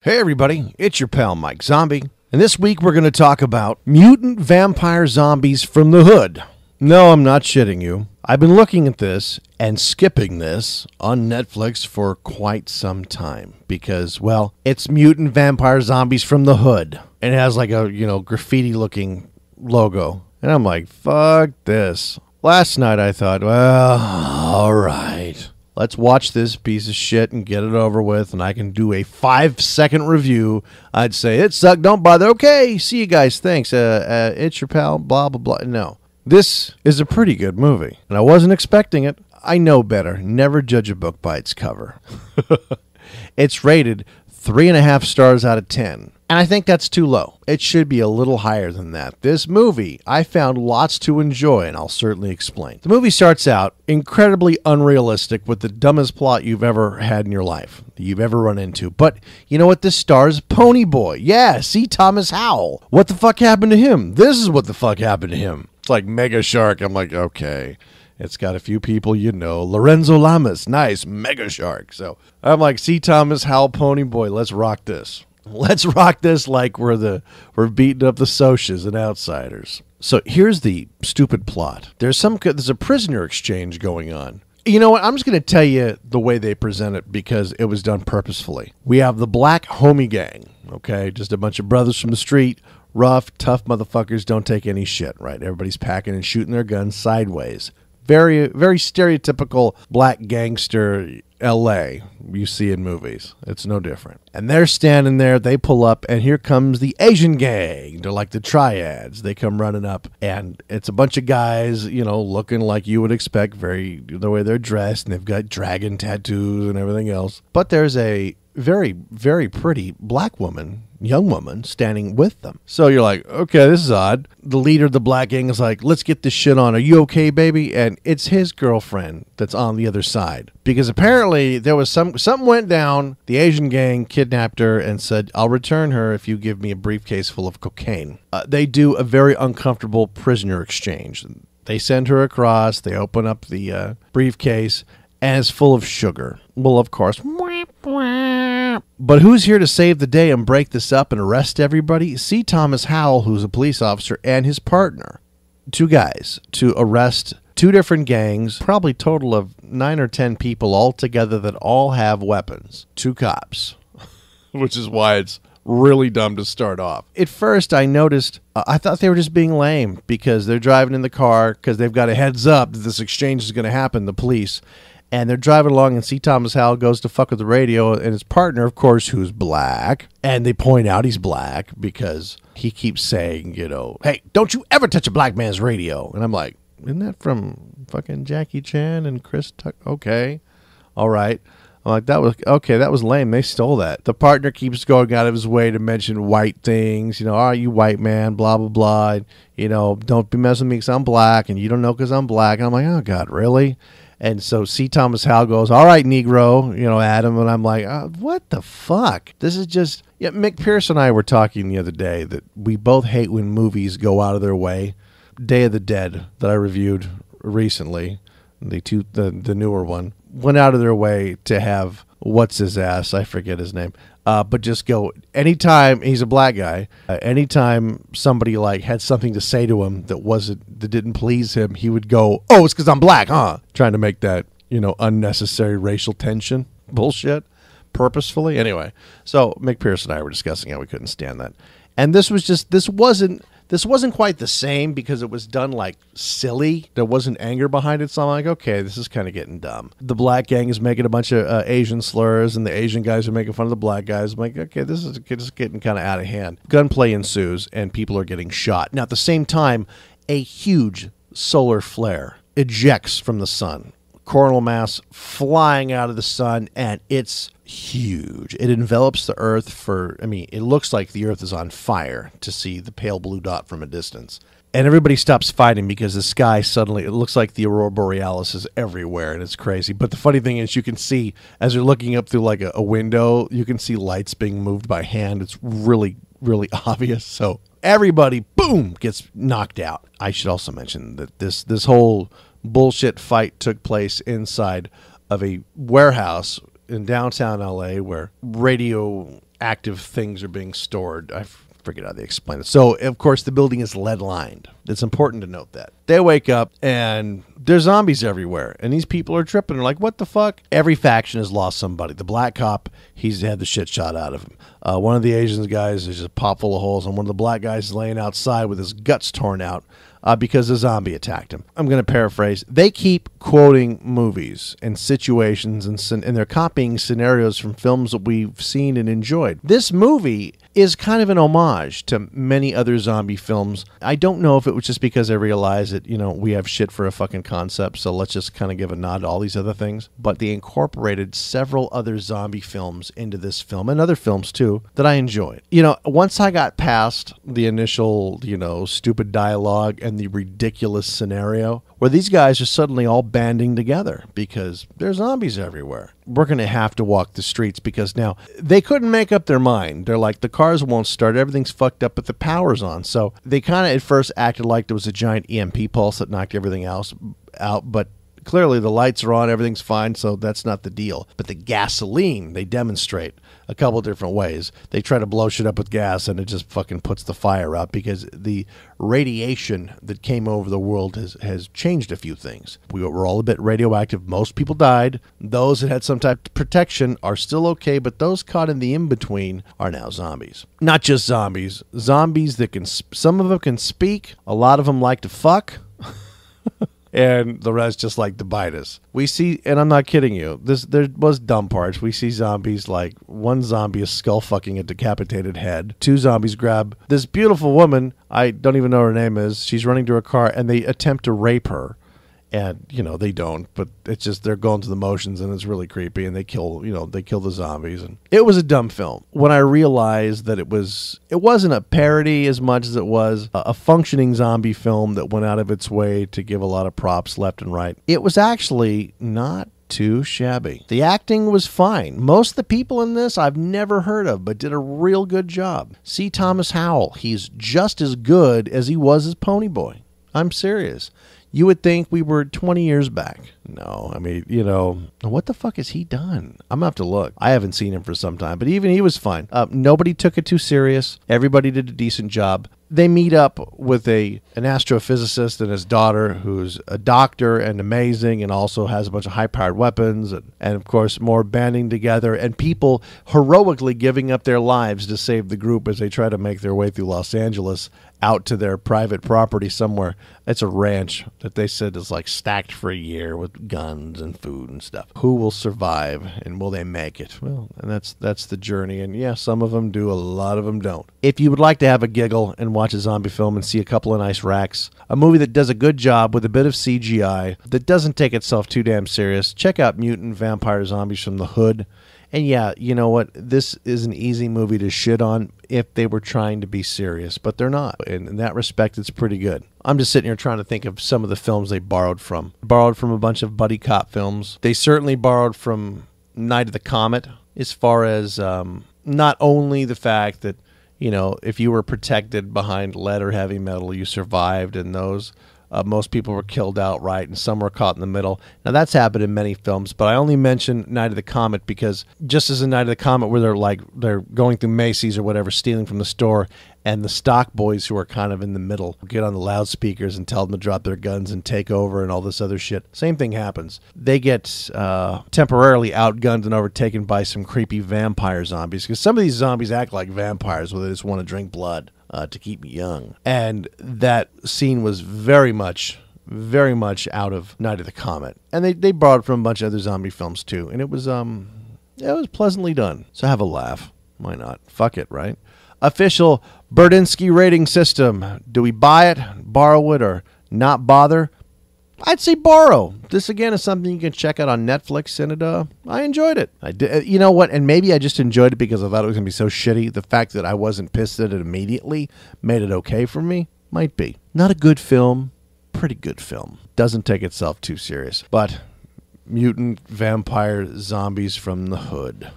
Hey everybody, it's your pal Mike Zombie, and this week we're going to talk about mutant vampire zombies from the hood. No, I'm not shitting you. I've been looking at this and skipping this on Netflix for quite some time because, well, it's mutant vampire zombies from the hood. And it has like a, graffiti looking logo. And I'm like, fuck this. Last night I thought, well, all right. Let's watch this piece of shit and get it over with, and I can do a 5-second review. I'd say, it sucked, don't bother. Okay, see you guys, thanks. It's your pal, blah, blah, blah. No, this is a pretty good movie, and I wasn't expecting it. I know better. Never judge a book by its cover. It's rated 3.5 stars out of 10. And I think that's too low. It should be a little higher than that. This movie, I found lots to enjoy, and I'll certainly explain. The movie starts out incredibly unrealistic with the dumbest plot you've ever had in your life, that you've ever run into. But you know what? This stars Pony Boy. Yeah, see Thomas Howell. What the fuck happened to him? This is what the fuck happened to him. It's like Mega Shark. I'm like, okay. It's got a few people you know. Lorenzo Lamas, nice, Mega Shark. So I'm like, see Thomas Howell, Pony Boy, let's rock this. Let's rock this like we're beating up the socias and outsiders. So here's the stupid plot. There's a prisoner exchange going on. You know what? I'm just going to tell you the way they present it because it was done purposefully. We have the Black Homie Gang, okay? Just a bunch of brothers from the street, rough, tough motherfuckers, don't take any shit, right? Everybody's packing and shooting their guns sideways. Very, very stereotypical black gangster L.A. you see in movies. It's no different. And they're standing there. They pull up, and here comes the Asian gang. They're like the triads. They come running up, and it's a bunch of guys, looking like you would expect, the way they're dressed, and they've got dragon tattoos and everything else. But there's a very, very pretty black woman, young woman, standing with them. So you're like, okay, this is odd. The leader of the black gang is like, let's get this shit on. Are you okay, baby? And it's his girlfriend that's on the other side. Because apparently there was something went down. The Asian gang kidnapped her and said, I'll return her if you give me a briefcase full of cocaine. They do a very uncomfortable prisoner exchange. They send her across. They open up the briefcase, and it's full of sugar. Well, of course. But who's here to save the day and break this up and arrest everybody? See Thomas Howell, who's a police officer, and his partner. 2 guys to arrest 2 different gangs, probably total of 9 or 10 people all together that all have weapons. 2 cops, which is why it's really dumb to start off. At first, I noticed, I thought they were just being lame because they're driving in the car because they've got a heads up that this exchange is going to happen, the police. And they're driving along, and see Thomas Howell goes to fuck with the radio, and his partner, of course, who's black. And they point out he's black because he keeps saying, hey, don't you ever touch a black man's radio. And I'm like, isn't that from fucking Jackie Chan and Chris Tucker? Okay, all right. I'm like, that was lame. They stole that. The partner keeps going out of his way to mention white things. You white man, blah, blah, blah. And, don't be messing with me because I'm black, and you don't know because I'm black. And I'm like, oh, God, really? And so C. Thomas Howell goes, all right, Negro, Adam. And I'm like, what the fuck? This is just... Yeah, Mick Pierce and I were talking the other day that we both hate when movies go out of their way. Day of the Dead that I reviewed recently, the newer one, went out of their way to have... What's his ass? I forget his name. But just go anytime he's a black guy. Anytime somebody had something to say to him that didn't please him, he would go, "Oh, it's because I'm black, huh?" Trying to make that unnecessary racial tension bullshit purposefully. Anyway, so Mick Pierce and I were discussing how we couldn't stand that, and this wasn't quite the same because it was done silly. There wasn't anger behind it. So I'm like, okay, this is kind of getting dumb. The black gang is making a bunch of Asian slurs, and the Asian guys are making fun of the black guys. I'm like, okay, this is just getting kind of out of hand. Gunplay ensues, and people are getting shot. Now, at the same time, a huge solar flare ejects from the sun. Coronal mass flying out of the sun, and it's huge. It envelops the Earth it looks like the Earth is on fire to see the pale blue dot from a distance. And everybody stops fighting because the sky suddenly, it looks like the Aurora Borealis is everywhere, and it's crazy. But the funny thing is you can see, as you're looking up through a window, you can see lights being moved by hand. It's really, really obvious. So everybody, boom, gets knocked out. I should also mention that this whole bullshit fight took place inside of a warehouse in downtown LA where radio active things are being stored. I forget how they explain it. So, of course, the building is lead-lined. It's important to note that. They wake up, and there's zombies everywhere. And these people are tripping. They're like, what the fuck? Every faction has lost somebody. The black cop, he's had the shit shot out of him. One of the Asian guys is just popped full of holes, and one of the black guys is laying outside with his guts torn out because a zombie attacked him. I'm going to paraphrase. They keep quoting movies and situations, and they're copying scenarios from films that we've seen and enjoyed. This movie is kind of an homage to many other zombie films. I don't know if it was just because I realized that, we have shit for a fucking concept, so let's just kind of give a nod to all these other things. But they incorporated several other zombie films into this film, and other films too, that I enjoyed. Once I got past the initial, stupid dialogue and the ridiculous scenario, where these guys are suddenly all banding together because there's zombies everywhere. We're going to have to walk the streets because now they couldn't make up their mind. They're like, the cars won't start. Everything's fucked up, but the power's on. So they kind of at first acted like there was a giant EMP pulse that knocked everything else out, but clearly the lights are on, everything's fine, so that's not the deal. But the gasoline, they demonstrate a couple different ways. They try to blow shit up with gas, and it just fucking puts the fire out because the radiation that came over the world has changed a few things. We were all a bit radioactive. Most people died. Those that had some type of protection are still okay, but those caught in the in-between are now zombies. Not just zombies. Zombies that some of them can speak. A lot of them like to fuck. And the rest just like to bite us. We see, and I'm not kidding you, there was dumb parts. We see zombies, like one zombie is skull fucking a decapitated head. Two zombies grab this beautiful woman, I don't even know her name is. She's running to her car, and they attempt to rape her. And, they don't, but it's just they're going through the motions, and it's really creepy, and they kill the zombies. And it was a dumb film. When I realized that it wasn't a parody as much as it was a functioning zombie film that went out of its way to give a lot of props left and right, it was actually not too shabby. The acting was fine. Most of the people in this I've never heard of, but did a real good job. C. Thomas Howell, he's just as good as he was as Ponyboy. I'm serious. You would think we were 20 years back. No, I mean, what the fuck has he done? I'm going to have to look. I haven't seen him for some time, but even he was fine. Nobody took it too serious. Everybody did a decent job. They meet up with an astrophysicist and his daughter, who's a doctor and amazing and also has a bunch of high-powered weapons and of course, more banding together and people heroically giving up their lives to save the group as they try to make their way through Los Angeles out to their private property somewhere. It's a ranch that they said is like stacked for a year with guns and food and stuff. Who will survive and will they make it? Well, and that's the journey. And yeah, some of them do, a lot of them don't. If you would like to have a giggle and watch a zombie film and see a couple of nice racks, a movie that does a good job with a bit of CGI, that doesn't take itself too damn serious, check out Mutant Vampire Zombies from the Hood. And yeah, you know what? This is an easy movie to shit on if they were trying to be serious, but they're not. And in that respect, it's pretty good. I'm just sitting here trying to think of some of the films they borrowed from. Borrowed from a bunch of buddy cop films. They certainly borrowed from Night of the Comet, as far as not only the fact that, if you were protected behind lead or heavy metal, you survived, and those most people were killed outright, and some were caught in the middle. Now, that's happened in many films, but I only mention Night of the Comet because just as in Night of the Comet, where they're going through Macy's or whatever, stealing from the store, and the stock boys who are kind of in the middle get on the loudspeakers and tell them to drop their guns and take over and all this other shit. Same thing happens. They get temporarily outgunned and overtaken by some creepy vampire zombies, because some of these zombies act like vampires where they just want to drink blood to keep me young. And that scene was very much out of Night of the Comet. And they borrowed from a bunch of other zombie films too. And it was pleasantly done. So have a laugh. Why not? Fuck it, right? Official Berdinsky rating system. Do we buy it, borrow it, or not bother? I'd say borrow. This, again, is something you can check out on Netflix, and I enjoyed it. I did. You know what? And maybe I just enjoyed it because I thought it was going to be so shitty. The fact that I wasn't pissed at it immediately made it okay for me. Might be. Not a good film. Pretty good film. Doesn't take itself too serious. But Mutant Vampire Zombies from the Hood.